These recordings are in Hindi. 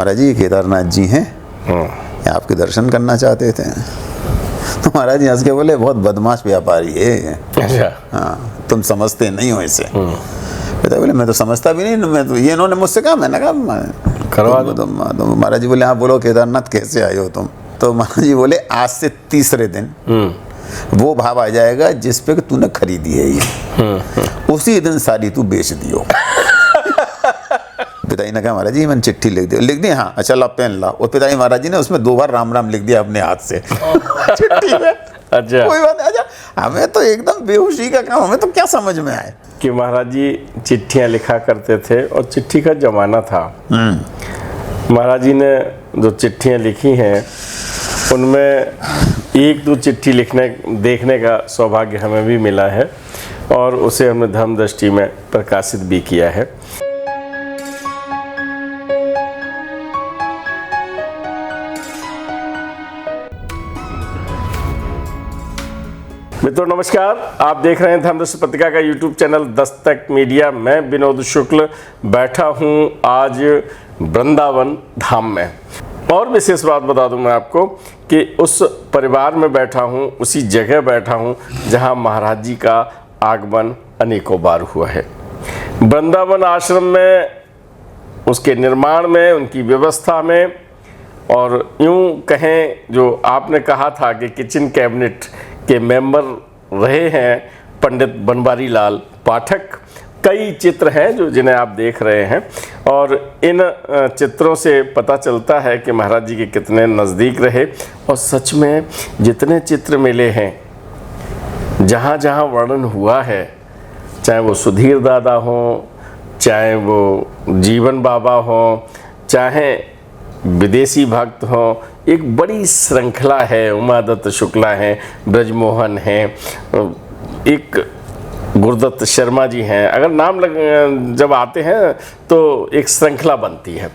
महाराज जी केदारनाथ जी हैं, ये आपके दर्शन करना चाहते थे। तो महाराज जी हंस के बोले बहुत बदमाश व्यापारी है। अच्छा। हाँ, तुम समझते नहीं हो इसे। पिता बोले मैं तो समझता भी नहीं, मैं तो, ये इन्होंने मुझसे कहा, मैंने कहा करवा दो। तो महाराज जी बोले हाँ बोलो केदारनाथ कैसे आए हो तुम। तो महाराज जी बोले आज से तीसरे दिन वो भाव आ जाएगा जिस पे कि तूने खरीदी है ये, उसी दिन सारी तू बेच दियो। पिताजी ने कहा महाराज जी मैंने चिट्ठी लिख दी हाँ, अच्छा ला पेन ला। और पिताजी महाराज जी ने उसमें 2 बार राम राम लिख दिया अपने हाथ से चिट्ठी में। अच्छा, कोई बात नहीं। अच्छा हमें तो एकदम बेहोशी का काम, हमें तो क्या समझ में आए कि महाराज जी चिट्ठियां लिखा करते थे और चिट्ठी का जमाना था। महाराज जी ने जो चिट्ठियां लिखी हैं उनमें 1-2 चिट्ठी देखने का सौभाग्य हमें भी मिला है और उसे हमने धर्मदृष्टि में प्रकाशित भी किया है। मित्रों नमस्कार, आप देख रहे हैं धर्मदृष्टि पत्रिका का यूट्यूब चैनल दस्तक मीडिया। मैं विनोद शुक्ल बैठा हूं आज वृंदावन धाम में। और विशेष बात बता दूं मैं आपको कि उस परिवार में बैठा हूं, उसी जगह बैठा हूं जहां महाराज जी का आगमन अनेकों बार हुआ है। वृंदावन आश्रम में, उसके निर्माण में, उनकी व्यवस्था में, और यूं कहें जो आपने कहा था कि किचन कैबिनेट के मेंबर रहे हैं पंडित बनवारी लाल पाठक। कई चित्र हैं जो जिन्हें आप देख रहे हैं और इन चित्रों से पता चलता है कि महाराज जी के कितने नज़दीक रहे। और सच में जितने चित्र मिले हैं, जहाँ जहाँ वर्णन हुआ है, चाहे वो सुधीर दादा हों, चाहे वो जीवन बाबा हों, चाहे विदेशी भक्त हों, एक बड़ी श्रृंखला है। उमादत्त शुक्ला हैं, ब्रजमोहन हैं, एक गुरुदत्त शर्मा जी हैं। अगर नाम जब आते हैं तो एक श्रृंखला बनती है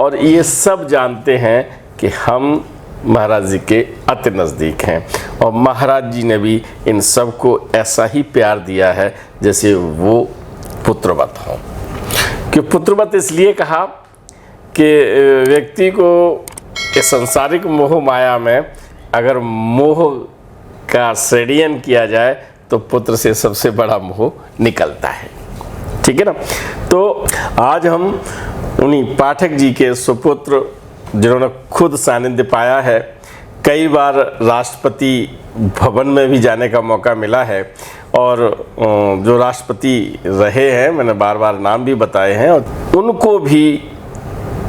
और ये सब जानते हैं कि हम महाराज जी के अति नज़दीक हैं और महाराज जी ने भी इन सब को ऐसा ही प्यार दिया है जैसे वो पुत्रवत हों। कि पुत्रवत इसलिए कहा कि व्यक्ति को इस सांसारिक मोह माया में अगर मोह का श्रेणियन किया जाए तो पुत्र से सबसे बड़ा मोह निकलता है। ठीक है ना। तो आज हम उन्हीं पाठक जी के सुपुत्र जिन्होंने खुद सानिध्य पाया है, कई बार राष्ट्रपति भवन में भी जाने का मौका मिला है और जो राष्ट्रपति रहे हैं, मैंने बार बार नाम भी बताए हैं, और उनको भी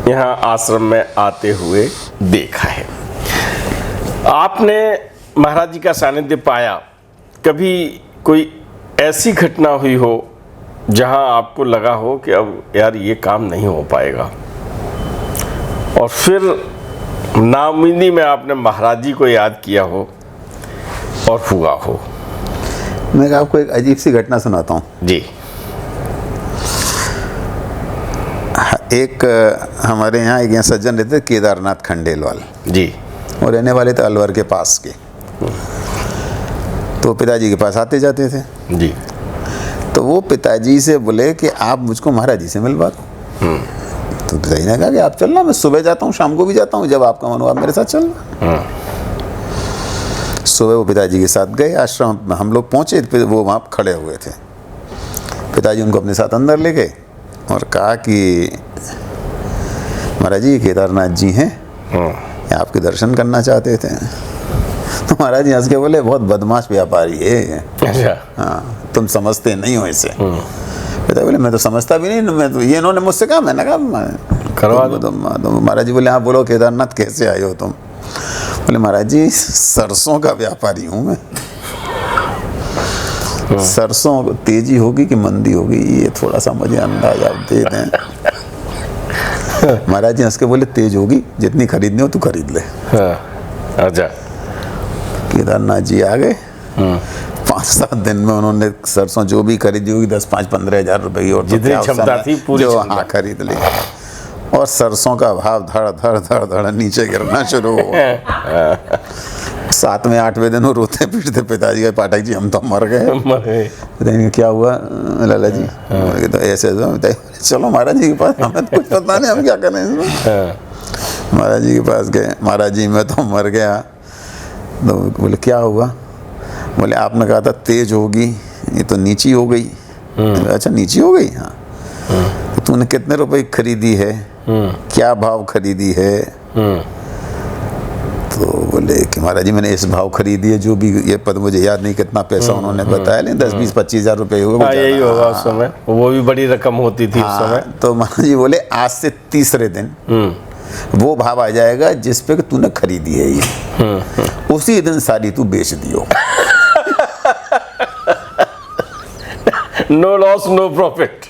यहाँ आश्रम में आते हुए देखा है। आपने महाराज जी का सानिध्य पाया, कभी कोई ऐसी घटना हुई हो जहाँ आपको लगा हो कि अब यार ये काम नहीं हो पाएगा, और फिर नाउम्मीदी में आपने महाराज जी को याद किया हो और हुआ हो? मैं आपको एक अजीब सी घटना सुनाता हूँ जी। एक हमारे यहाँ एक सज्जन रहते केदारनाथ खंडेलवाल जी, और रहने वाले थे अलवर के पास के। तो पिताजी के पास आते जाते थे जी। तो वो पिताजी से बोले कि आप मुझको महाराज जी से मिलवा दो। तो पिताजी ने कहा कि आप चलना, मैं सुबह जाता हूँ, शाम को भी जाता हूँ, जब आपका मन हो आप मेरे साथ चलना। सुबह वो पिताजी के साथ गए आश्रम। हम लोग पहुँचे, वो वहाँ खड़े हुए थे। पिताजी उनको अपने साथ अंदर ले गए और कहा कि महाराज जी केदारनाथ जी हैं, ये आपके दर्शन करना चाहते थे। तो महाराज जी हंस के बोले बहुत बदमाश व्यापारी है। अच्छा। हाँ, तुम समझते नहीं हो इसे। पिता बोले मैं तो समझता भी नहीं, मैं तो, ये इन्होंने मुझसे कहा, मैंने कहा करवा दो। तो महाराज जी बोले हाँ बोलो केदारनाथ कैसे आए हो तुम। बोले महाराज जी सरसों का व्यापारी हूँ मैं। सरसों तेजी होगी कि मंदी होगी ये थोड़ा सा मुझे अंदाज आप दे दें। महाराज जी हंस के बोले तेज होगी, जितनी खरीदनी हो तू खरीद ले। अच्छा। केदारनाथ जी आ गए। 5-7 दिन में उन्होंने सरसों जो भी खरीदी होगी 10-15 हज़ार रुपए की, और जितनी क्षमता थी पूरी हाँ खरीद ली। और सरसों का भाव धड़ धड़ धड़ धड़ नीचे गिरना शुरू हुआ। 7वें 8वें दिन वो रोते पीटते पिताजी के, पाठक जी हम तो मर गए। क्या हुआ लाला जी? तो ऐसे चलो महाराज जी के पास, हमें तो कुछ पता नहीं हम क्या करें इसमें। महाराज जी के पास गए, महाराज जी मैं तो मर गया। तो बोले क्या हुआ? बोले आपने कहा था तेज होगी, ये तो नीची हो गई। अच्छा नीची हो गई? हाँ। तो तूने कितने रुपए की खरीदी है, क्या भाव खरीदी है? तो बोले कि महाराज जी मैंने इस भाव खरीदी है, जो भी ये पद मुझे याद नहीं कितना पैसा उन्होंने बताया, लेकिन 10-20-25 हज़ार रुपये होगा। यही होगा उस समय, वो भी बड़ी रकम होती थी उस समय। तो महाराज जी बोले आज से तीसरे दिन वो भाव आ जाएगा जिस पे कि तूने खरीदी है ये, उसी दिन सारी तू बेच दियो। No loss no profit.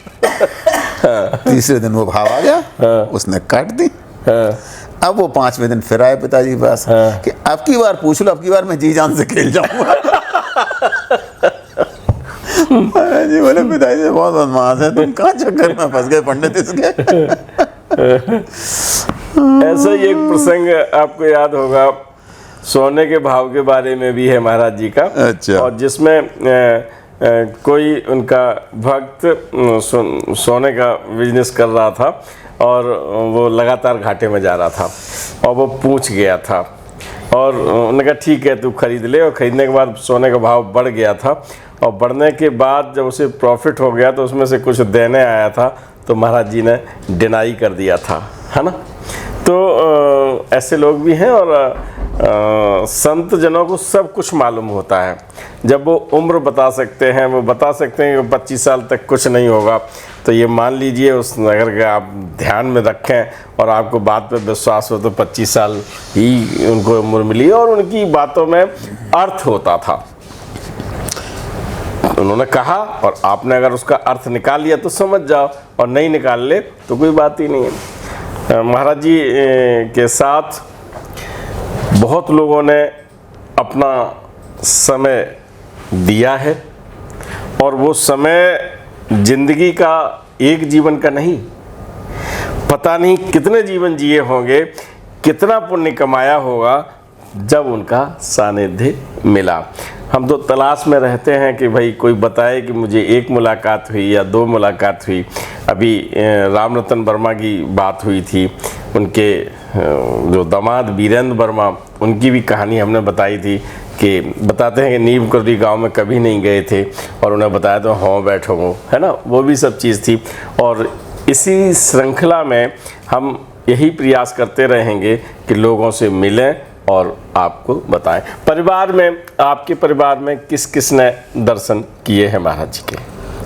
तीसरे दिन वो भाव आ गया, उसने काट दी। अब वो 5वें दिन फिर आए पिताजी के पास कि अब की बार पूछ लो, अब की बार मैं जी जान से खेल जाऊंगा। जी बोले पिताजी से बहुत बदमाश है, तुम कहाँ चक्कर में फंस गए पंडित इसके। ऐसा ही एक प्रसंग आपको याद होगा, सोने के भाव के बारे में भी है महाराज जी का। अच्छा। और जिसमें कोई उनका भक्त सोने का बिजनेस कर रहा था और वो लगातार घाटे में जा रहा था और वो पूछ गया था और उन्होंने कहा ठीक है तू खरीद ले। और ख़रीदने के बाद सोने का भाव बढ़ गया था और बढ़ने के बाद जब उसे प्रॉफिट हो गया तो उसमें से कुछ देने आया था तो महाराज जी ने डिनाई कर दिया था, है ना। तो ऐसे लोग भी हैं और संत जनों को सब कुछ मालूम होता है। जब वो उम्र बता सकते हैं, वो बता सकते हैं कि 25 साल तक कुछ नहीं होगा, तो ये मान लीजिए उस अगर के आप ध्यान में रखें और आपको बात पे विश्वास हो तो 25 साल ही उनको उम्र मिली और उनकी बातों में अर्थ होता था। उन्होंने कहा और आपने अगर उसका अर्थ निकाल लिया तो समझ जाओ और नहीं निकाल ले तो कोई बात ही नहीं है। महाराज जी के साथ बहुत लोगों ने अपना समय दिया है और वो समय जिंदगी का एक जीवन का नहीं, पता नहीं कितने जीवन जिए होंगे, कितना पुण्य कमाया होगा जब उनका सानिध्य मिला। हम तो तलाश में रहते हैं कि भाई कोई बताए कि मुझे एक मुलाकात हुई या 2 मुलाकात हुई। अभी रामरतन वर्मा की बात हुई थी, उनके जो दामाद वीरेंद्र वर्मा, उनकी भी कहानी हमने बताई थी कि बताते हैं कि नीम करली गांव में कभी नहीं गए थे और उन्हें बताया तो हाँ बैठो वो, है ना, वो भी सब चीज़ थी। और इसी श्रृंखला में हम यही प्रयास करते रहेंगे कि लोगों से मिलें और आपको बताएं। परिवार में, आपके परिवार में किस किस ने दर्शन किए हैं महाराज जी के?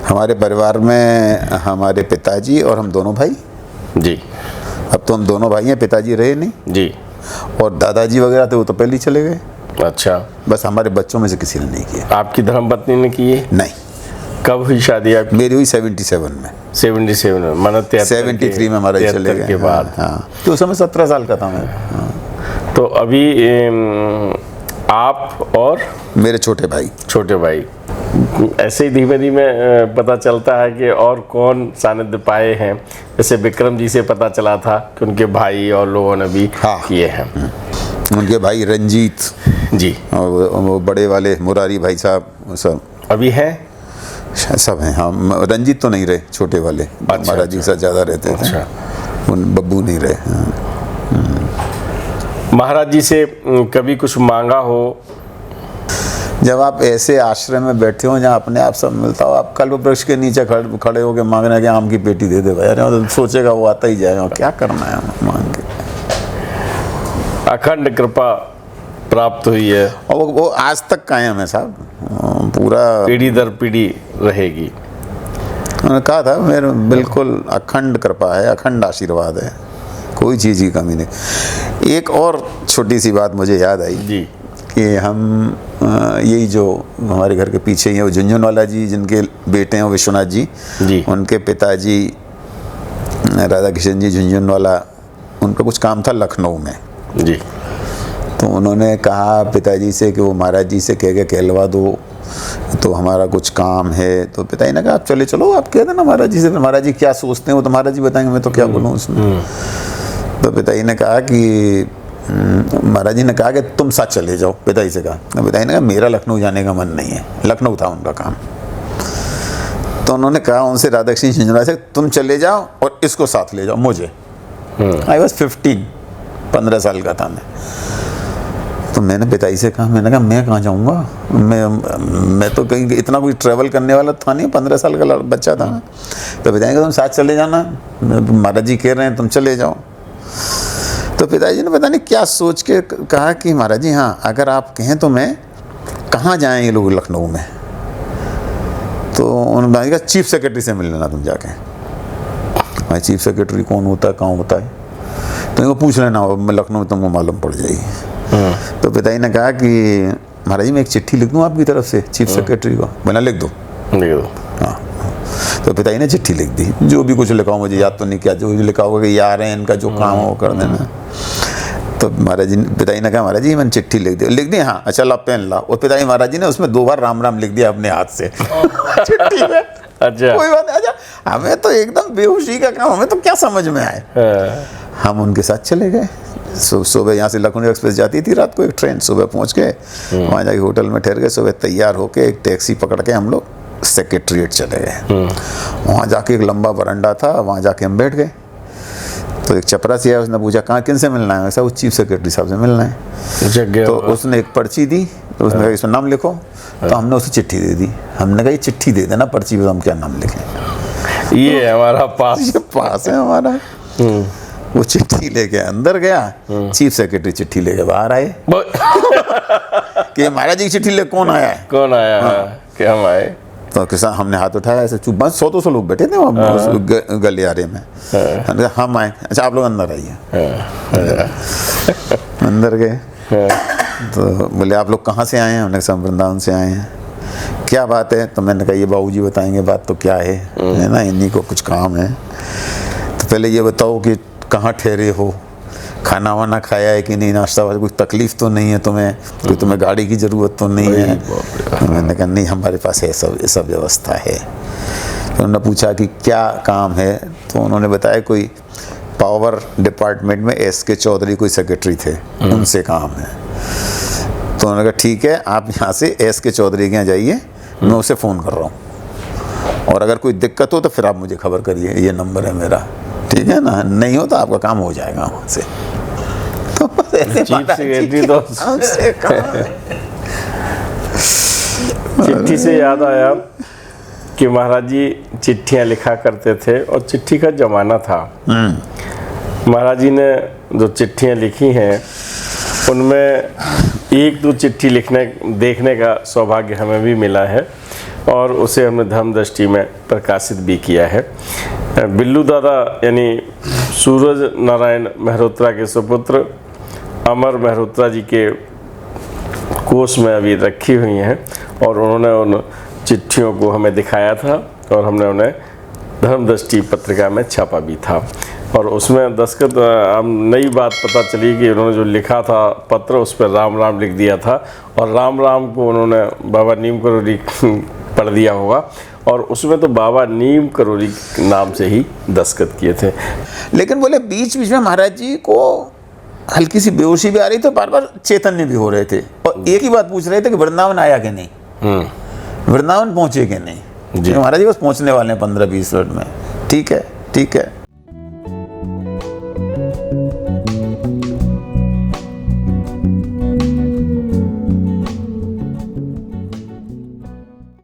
हमारे परिवार में हमारे पिताजी और हम दोनों भाई जी। अब तो हम दोनों भाई हैं, पिताजी रहे नहीं जी। और दादाजी वगैरह थे वो तो पहले ही चले गए। अच्छा। बस हमारे बच्चों में से किसी ने नहीं किया। आपकी धर्मपत्नी ने की है? नहीं। कब हुई शादी आपकी? मेरी हुई 77 में। 77 में, माना 73 में हमारे चले गए के बाद। हाँ, तो उस समय 17 साल का था मैं। हाँ। तो अभी आप और मेरे छोटे भाई ऐसे ही धीमे धीमे पता चलता है कि और कौन सानिध्य पाए हैं। जैसे विक्रम जी से पता चला था कि उनके भाई और लोगों ने भी किए हैं। उनके भाई रंजीत जी और वो बड़े वाले मुरारी भाई साहब सब अभी हैं, सब हैं। हाँ, रंजीत तो नहीं रहे, छोटे वाले महाराज जी के साथ ज़्यादा रहते थे। उन बब्बू नहीं रहे। महाराज जी से कभी कुछ मांगा हो? जब आप ऐसे आश्रम में बैठे हो जहाँ अपने आप सब मिलता हो, आप कल्प वृक्ष के नीचे खड़े होकर मांगना कि आम की पेटी दे दे भाई, तो सोचेगा वो आता ही जाएगा, क्या करना है मांग के। अखंड कृपा प्राप्त हुई है और वो आज तक कायम है साहब, पूरा पीढ़ी दर पीढ़ी रहेगी। उन्होंने कहा था मेरे बिल्कुल अखंड कृपा है, अखंड आशीर्वाद है, कोई चीज़ की कमी नहीं। एक और छोटी सी बात मुझे याद आई जी कि हम यही जो हमारे घर के पीछे ही है वो झुंझुनवाला जी, जिनके बेटे हैं विश्वनाथ जी, उनके पिताजी राधा किशन जी झुंझुनवाला, उनका कुछ काम था लखनऊ में जी। तो उन्होंने कहा पिताजी से कि वो महाराज जी से कह के कहलवा दो, तो हमारा कुछ काम है। तो पिताजी ने कहा आप चले चलो, आप कह देना महाराज जी से, महाराज जी क्या सोचते हैं वो तो महाराज जी बताएंगे, मैं तो क्या बोलूँ उसमें। तो पिताजी ने कहा कि महाराज जी ने कहा कि तुम साथ चले जाओ, पिताजी से कहा। तो पिताजी ने कहा मेरा लखनऊ जाने का मन नहीं है, लखनऊ था उनका काम। तो उन्होंने कहा उनसे, राधा कृष्ण झुंझुनवाला से, तुम चले जाओ और इसको साथ ले जाओ मुझे। आई वॉज 15 साल का था मैं। तो मैंने पिताजी से कहा, मैंने कहा मैं कहाँ जाऊँगा, मैं तो कहीं इतना कोई ट्रैवल करने वाला था नहीं, 15 साल का बच्चा था। तो पिताजी कहा तुम साथ चले जाना, महाराज जी कह रहे हैं तुम चले जाओ। तो पिताजी ने पता नहीं क्या सोच के कहा कि महाराज जी हाँ, अगर आप कहें तो मैं, कहाँ जाएँ ये लोग लखनऊ में? तो उन्होंने कहा चीफ सेक्रेटरी से मिल लेना तुम जाके। भाई चीफ सेक्रेटरी कौन होता है, कहाँ होता है? तो इनको पूछ लेना, मैं लखनऊ में तुमको मालूम पड़ जाएगी। तो पिताजी ने कहा कि महाराज जी मैं एक चिट्ठी लिख दूँ आपकी तरफ से चीफ सेक्रेटरी को? मैंने लिख दो। हाँ। तो पिताजी ने चिट्ठी लिख दी, जो भी कुछ लिखा हो मुझे याद तो नहीं किया, जो भी लिखा होगा कि यार हैं इनका जो काम हो वो कर देना। तो पिताजी ने कहा महाराज जी मैंने चिट्ठी लिख दी हाँ, अच्छा ला पेन ला। और पिताजी महाराज जी ने उसमें 2 बार राम राम लिख दिया अपने हाथ से चिट्ठी में। अच्छा, कोई बात नहीं। अच्छा, हमें तो एकदम बेहोशी का काम, हमें तो क्या समझ में आए। हम उनके साथ चले गए। सुबह यहाँ से लखनऊ एक्सप्रेस जाती थी रात को एक ट्रेन, सुबह पहुँच गए वहाँ जाके होटल में ठहर गए। सुबह तैयार होके एक टैक्सी पकड़ के हम लोग सेक्रेटरीट चले गए। वहाँ जाके एक लंबा बरंडा था, वहाँ जाके हम बैठ गए। तो एक चपरासी आया, उसने पूछा कहाँ किन से मिलना है? ऐसा, वो चीफ सेक्रेटरी साहब से मिलना है। तो उसने एक पर्ची दी, तो उसने कहा इसमें नाम लिखो। तो हमने उसे चिट्ठी दे दी। हमने कहा ये चिट्ठी दे देना, पर्ची पे हम क्या नाम लिखें, ये हमारा पास, ये पास है हमारा। वो चिट्ठी लेके अंदर गया, चीफ सेक्रेटरी चिट्ठी लेके बाहर आए कि महाराज जी की चिट्ठी ले कौन आया है? कौन आया? क्या हम आए? तो किसान हमने हाथ उठाया ऐसे, चुप, बस 100-200 लोग बैठे थे वहाँ गलियारे में। हम आए, अच्छा आप लोग अंदर आइए। अंदर गए तो बोले आप लोग कहाँ से आए हैं? हमने कहा वृंदावन से आए हैं। क्या बात है? तो मैंने कहा ये बाबूजी बताएंगे बात तो क्या है ना, इन्हीं को कुछ काम है। तो पहले ये बताओ कि कहाँ ठहरे हो, खाना वाना खाया है कि नहीं, नाश्ता वाला, कोई तकलीफ तो नहीं है तुम्हें, कोई तुम्हें गाड़ी की ज़रूरत तो नहीं है? मैंने कहा नहीं हमारे पास है सब व्यवस्था है। तो उन्होंने पूछा कि क्या काम है? तो उन्होंने बताया कोई पावर डिपार्टमेंट में SK चौधरी कोई सेक्रेटरी थे, उनसे काम है। तो उन्होंने कहा ठीक है आप यहाँ से SK चौधरी के यहाँ जाइए, मैं उसे फ़ोन कर रहा हूँ, और अगर कोई दिक्कत हो तो फिर आप मुझे खबर करिए, ये नंबर है मेरा, ठीक है ना? नहीं हो तो आपका काम हो जाएगा वहाँ से। तो चीफ सेक्रेटरी तो चिट्ठी से याद आया कि महाराज जी चिट्ठियाँ लिखा करते थे और चिट्ठी का ज़माना था। महाराज जी ने जो चिट्ठियाँ लिखी हैं उनमें 1-2 चिट्ठी देखने का सौभाग्य हमें भी मिला है, और उसे हमने धर्मदृष्टि में प्रकाशित भी किया है। बिल्लू दादा यानी सूरज नारायण मेहरोत्रा के सुपुत्र अमर मेहरोत्रा जी के कोष में अभी रखी हुई हैं, और उन्होंने उन चिट्ठियों को हमें दिखाया था और हमने उन्हें धर्मदृष्टि पत्रिका में छापा भी था। और उसमें दस्तखत नई बात पता चली कि उन्होंने जो लिखा था पत्र, उस पर राम राम लिख दिया था, और राम राम को उन्होंने बाबा नीम करोली पढ़ दिया होगा, और उसमें तो बाबा नीम करोली नाम से ही दस्तखत किए थे। लेकिन बोले बीच बीच में महाराज जी को हल्की सी बेहोशी भी आ रही थी, बार बार चैतन्य भी हो रहे थे, और एक ही बात पूछ रहे थे कि वृंदावन आया कि नहीं, वृंदावन पहुंचे कि नहीं। महाराज जी बस पहुंचने वाले हैं 15-20 मिनट में। ठीक है ठीक है।